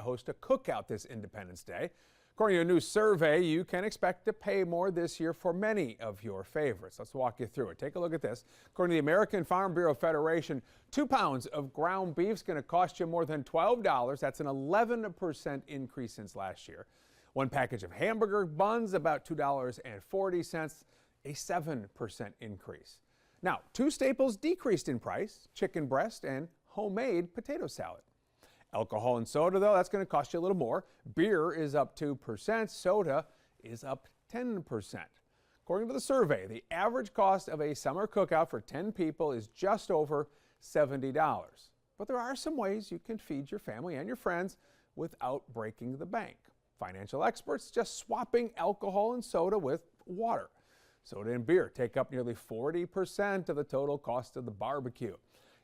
host a cookout this Independence Day. According to a new survey, you can expect to pay more this year for many of your favorites. Let's walk you through it. Take a look at this. According to the American Farm Bureau Federation, 2 pounds of ground beef is going to cost you more than $12. That's an 11% increase since last year. 1 package of hamburger buns, about $2.40, a 7% increase. Now, 2 staples decreased in price, chicken breast and homemade potato salad. Alcohol and soda, though, that's going to cost you a little more. Beer is up 2%. Soda is up 10%. According to the survey, the average cost of a summer cookout for 10 people is just over $70. But there are some ways you can feed your family and your friends without breaking the bank. Financial experts just swapping alcohol and soda with water. Soda and beer take up nearly 40% of the total cost of the barbecue.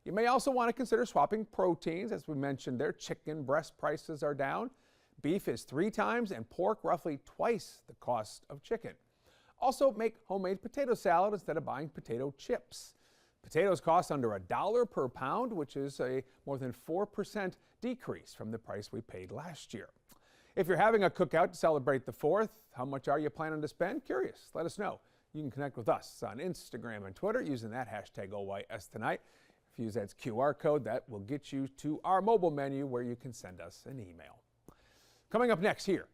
You may also want to consider swapping proteins. As we mentioned there, chicken breast prices are down. Beef is 3 times and pork roughly twice the cost of chicken. Also, make homemade potato salad instead of buying potato chips. Potatoes cost under $1 per pound, which is a more than 4% decrease from the price we paid last year. If you're having a cookout to celebrate the 4th, how much are you planning to spend? Curious? Let us know. You can connect with us on Instagram and Twitter using that hashtag #OYSTonight. If you use that QR code, that will get you to our mobile menu where you can send us an email. Coming up next here